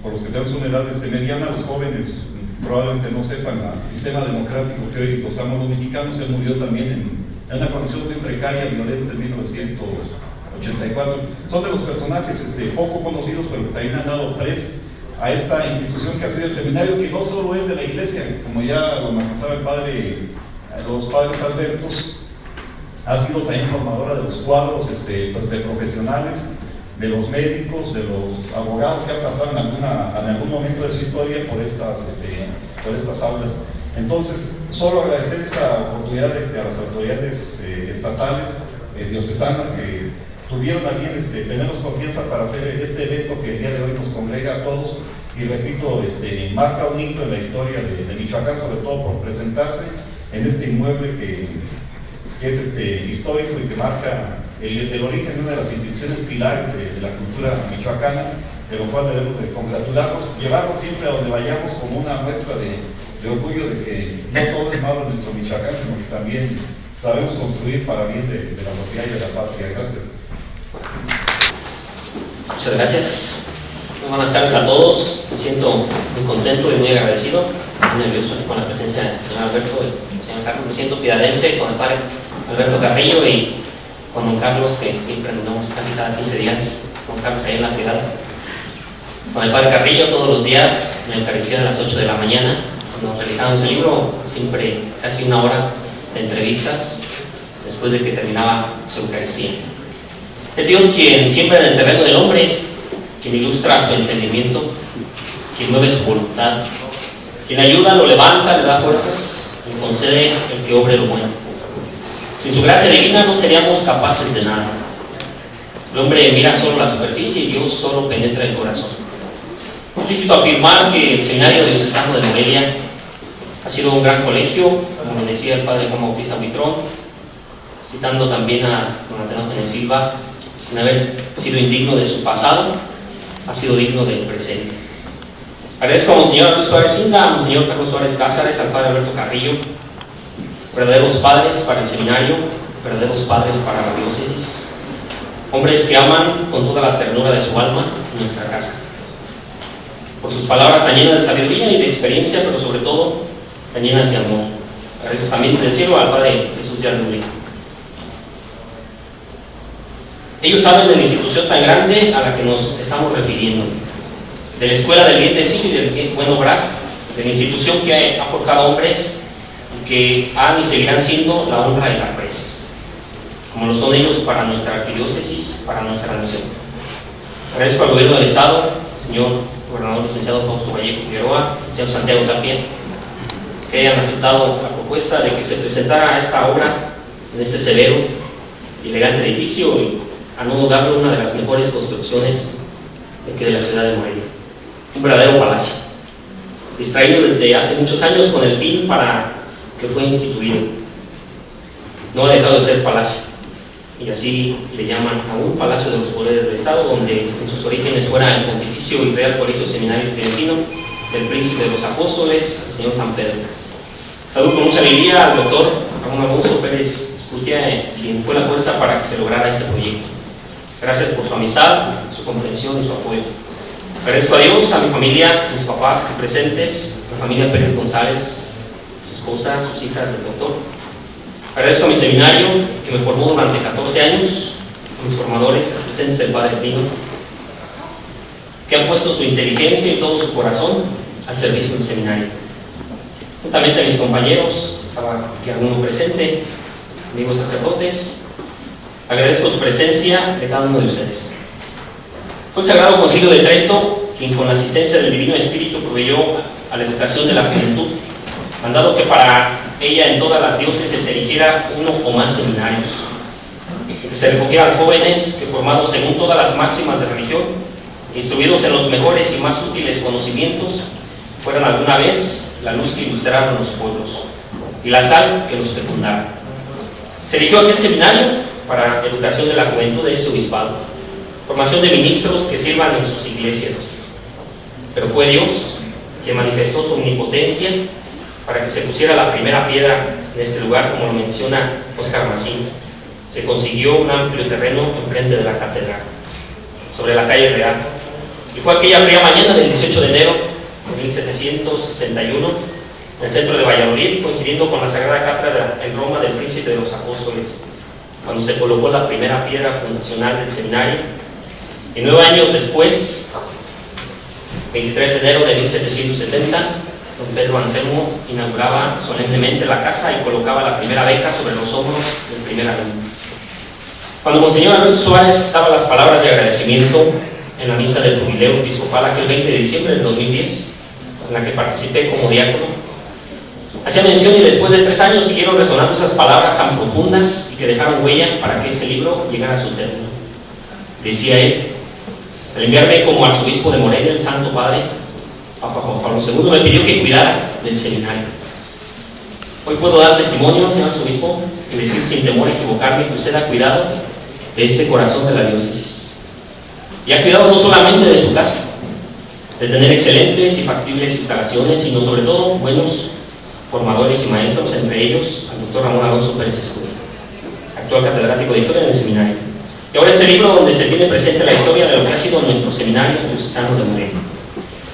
por los que tenemos una edad mediana. Los jóvenes probablemente no sepan el sistema democrático que hoy gozamos los mexicanos. Él murió también en una condición muy precaria, violenta, en 1984. Son de los personajes poco conocidos, pero que también han dado tres a esta institución que ha sido el seminario, que no solo es de la iglesia, como ya lo matizaba los padres Albertos, ha sido también formadora de los cuadros de profesionales, de los médicos, de los abogados que han pasado en algún momento de su historia por estas aulas. Entonces, solo agradecer esta oportunidad a las autoridades estatales, diocesanas, que tuvieron a bien tenernos confianza para hacer este evento que el día de hoy nos congrega a todos, y repito, marca un hito en la historia de Michoacán, sobre todo por presentarse en este inmueble que es histórico y que marca el origen de una de las instituciones pilares de la cultura michoacana, de lo cual debemos de congratularnos, llevarnos siempre a donde vayamos como una muestra de orgullo de que no todo es malo en nuestro Michoacán, sino que también sabemos construir para bien de la sociedad y de la patria. Gracias. Muchas gracias. Muy buenas tardes a todos. Me siento muy contento y muy agradecido, muy nervioso con la presencia del señor Alberto y del señor Carlos. Me siento piadense con el padre Alberto Carrillo y con don Carlos, que siempre nos vemos casi cada 15 días, con Carlos ahí en la Piedad. Con el padre Carrillo todos los días, en la Eucaristía a las 8 de la mañana. Cuando realizábamos el libro, siempre casi una hora de entrevistas después de que terminaba su Eucaristía. Es Dios quien siembra en el terreno del hombre, quien ilustra su entendimiento, quien mueve su voluntad, Quien ayuda, lo levanta, le da fuerzas, le concede el que obre lo bueno. Sin su gracia divina no seríamos capaces de nada. El hombre mira solo la superficie y Dios solo penetra el corazón. Es lícito afirmar que el Seminario Diocesano de Morelia ha sido un gran colegio, como le decía el padre Juan Bautista Buitrón, citando también a don Ateneo Jiménez Silva, sin haber sido indigno de su pasado, ha sido digno del presente. Agradezco a Monseñor Alberto Suárez Cinda, a Monseñor Carlos Suárez Cázares, al padre Alberto Carrillo, verdaderos padres para el seminario, verdaderos padres para la diócesis, hombres que aman con toda la ternura de su alma nuestra casa. Por sus palabras tan llenas de sabiduría y de experiencia, pero sobre todo tan llenas de amor. Agradezco también del cielo al padre Jesús Díaz de Uribe. Ellos saben de la institución tan grande a la que nos estamos refiriendo, de la escuela del bien decir y del buen obrar, de la institución que ha forjado hombres que han y seguirán siendo la honra y la pres, como lo son ellos para nuestra arquidiócesis, para nuestra nación. Agradezco al gobierno del Estado, al señor gobernador licenciado Fausto Vallejo Figueroa, al señor Santiago Tapia, que hayan aceptado la propuesta de que se presentara esta obra en este severo y elegante edificio, y a no dudarlo, una de las mejores construcciones de la ciudad de Morelia. Un verdadero palacio, distraído desde hace muchos años con el fin para que fue instituido. No ha dejado de ser palacio, y así le llaman a un palacio de los poderes del Estado, donde en sus orígenes fuera el Pontificio y Real Colegio Seminario Tridentino del Príncipe de los Apóstoles, el señor San Pedro. Saludo con mucha alegría al doctor Ramón Alonso Pérez Escutia, quien fue la fuerza para que se lograra este proyecto. Gracias por su amistad, su comprensión y su apoyo. Agradezco a Dios, a mi familia, a mis papás aquí presentes, a mi familia Pérez González, su esposa, sus hijas del doctor. Agradezco a mi seminario, que me formó durante 14 años, a mis formadores, presentes el Padre Trino, que han puesto su inteligencia y todo su corazón al servicio del seminario. Juntamente a mis compañeros, estaba aquí alguno presente, amigos sacerdotes, agradezco su presencia de cada uno de ustedes. Fue el Sagrado Concilio de Trento quien, con la asistencia del Divino Espíritu, proveyó a la educación de la juventud, mandado que para ella en todas las diócesis se erigiera uno o más seminarios, que se recogieran jóvenes que, formados según todas las máximas de religión, instruidos en los mejores y más útiles conocimientos, fueran alguna vez la luz que ilustrara los pueblos y la sal que los fecundara. Se erigió aquel seminario para educación de la juventud de ese obispado, formación de ministros que sirvan en sus iglesias. Pero fue Dios quien manifestó su omnipotencia para que se pusiera la primera piedra en este lugar, como lo menciona Óscar Macín. Se consiguió un amplio terreno enfrente de la catedral, sobre la calle Real, y fue aquella fría mañana del 18 de enero de 1761, en el centro de Valladolid, coincidiendo con la Sagrada Cátedra en Roma del Príncipe de los Apóstoles, cuando se colocó la primera piedra fundacional del seminario. Y 9 años después, 23 de enero de 1770, don Pedro Anselmo inauguraba solemnemente la casa y colocaba la primera beca sobre los hombros del primer alumno. Cuando Monseñor Alberto Suárez daba las palabras de agradecimiento en la misa del jubileo episcopal aquel 20 de diciembre del 2010, en la que participé como diácono, hacía mención, y después de 3 años siguieron resonando esas palabras tan profundas y que dejaron huella para que este libro llegara a su término. Decía él: al enviarme como arzobispo de Morelia, el Santo Padre Papa Juan Pablo II me pidió que cuidara del seminario. Hoy puedo dar testimonio, señor arzobispo, y decir sin temor a equivocarme que usted ha cuidado de este corazón de la diócesis. Y ha cuidado no solamente de su casa, de tener excelentes y factibles instalaciones, sino sobre todo buenos formadores y maestros, entre ellos al doctor Ramón Alonso Pérez Escutia, actual catedrático de Historia en el seminario. Y ahora este libro, donde se tiene presente la historia de lo que ha sido nuestro seminario diocesano de Morelia.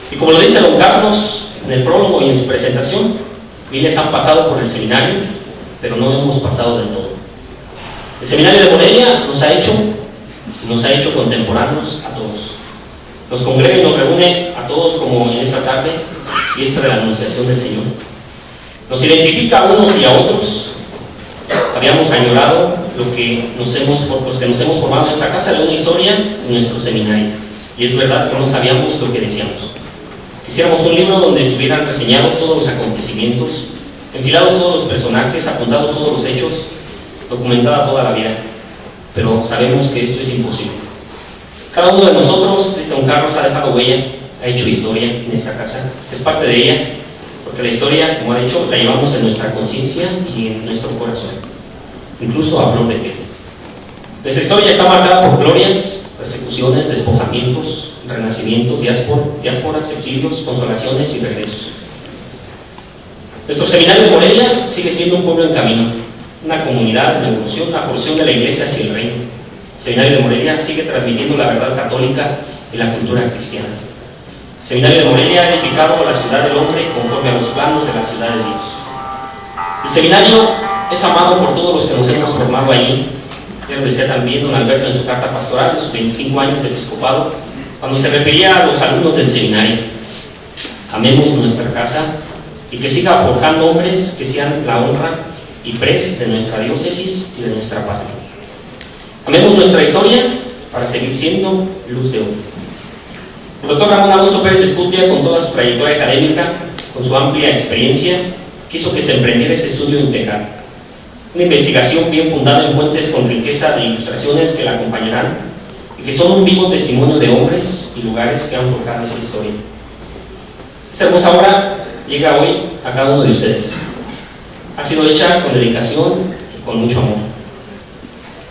Y como lo dice don Carlos en el prólogo y en su presentación, miles han pasado por el seminario, pero no hemos pasado del todo. El seminario de Morelia nos ha hecho contemporáneos a todos. Nos congrega y nos reúne a todos, como en esta tarde, fiesta de la Anunciación del Señor. Nos identifica a unos y a otros. Habíamos añorado los que nos hemos formado en esta casa de una historia en nuestro seminario. Y es verdad que no sabíamos lo que decíamos. Quisiéramos un libro donde estuvieran reseñados todos los acontecimientos, enfilados todos los personajes, apuntados todos los hechos, documentada toda la vida. Pero sabemos que esto es imposible. Cada uno de nosotros, desde don Carlos, ha dejado huella, ha hecho historia en esta casa, es parte de ella, porque la historia, como ha dicho, la llevamos en nuestra conciencia y en nuestro corazón, incluso a flor de piel. Nuestra historia está marcada por glorias, persecuciones, despojamientos, renacimientos, diásporas, exilios, consolaciones y regresos. Nuestro seminario de Morelia sigue siendo un pueblo en camino, una comunidad en evolución, una porción de la iglesia hacia el reino. El seminario de Morelia sigue transmitiendo la verdad católica y la cultura cristiana. El seminario de Morelia ha edificado la ciudad del hombre conforme a los planos de la ciudad de Dios. El seminario es amado por todos los que nos hemos formado allí. Ya lo decía también don Alberto en su carta pastoral de sus 25 años de episcopado, cuando se refería a los alumnos del seminario. Amemos nuestra casa y que siga forjando hombres que sean la honra y pres de nuestra diócesis y de nuestra patria. Amemos nuestra historia para seguir siendo luz de hoy. El doctor Ramón Alonso Pérez Escutia, con toda su trayectoria académica, con su amplia experiencia, quiso que se emprendiera ese estudio integral. Una investigación bien fundada en fuentes con riqueza de ilustraciones que la acompañarán y que son un vivo testimonio de hombres y lugares que han forjado esa historia. Esta hermosa obra llega hoy a cada uno de ustedes. Ha sido hecha con dedicación y con mucho amor.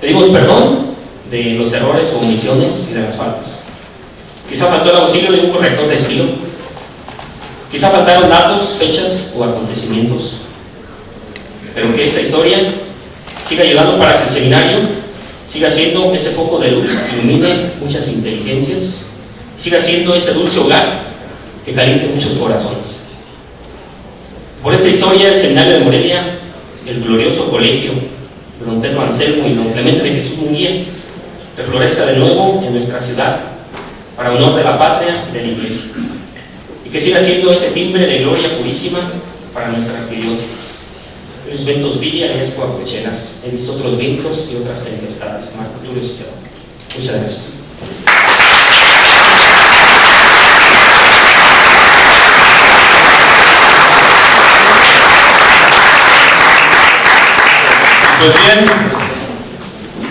Pedimos perdón de los errores o omisiones y de las faltas. Quizá faltó el auxilio de un corrector de estilo. Quizá faltaron datos, fechas o acontecimientos. Pero que esa historia siga ayudando para que el seminario siga siendo ese foco de luz que ilumine muchas inteligencias, siga siendo ese dulce hogar que caliente muchos corazones. Por esta historia, el seminario de Morelia, el glorioso colegio de don Pedro Anselmo y don Clemente de Jesús Munguía, reflorezca de nuevo en nuestra ciudad para honor de la patria y de la iglesia, y que siga siendo ese timbre de gloria purísima para nuestra arquidiócesis. Los ventos vi, alias Coahuichelas, he visto otros vientos y otras tempestades. Marco Tulio Cicerón. Muchas gracias. Pues bien,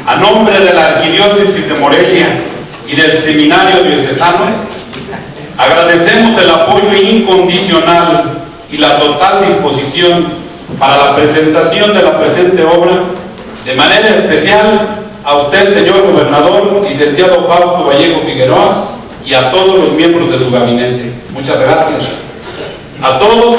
a nombre de la Arquidiócesis de Morelia y del Seminario Diocesano, agradecemos el apoyo incondicional y la total disposición para la presentación de la presente obra, de manera especial a usted, señor gobernador, licenciado Fausto Vallejo Figueroa, y a todos los miembros de su gabinete. Muchas gracias. A todos,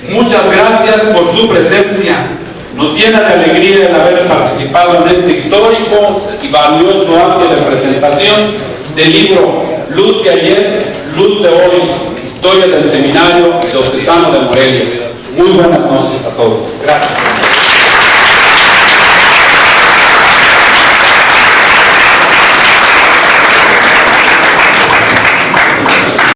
muchas gracias por su presencia. Nos llena de alegría el haber participado en este histórico y valioso acto de presentación del libro Luz de ayer, luz de hoy, historia del Seminario Diocesano de Morelia. Muy buenas noches a todos. Gracias.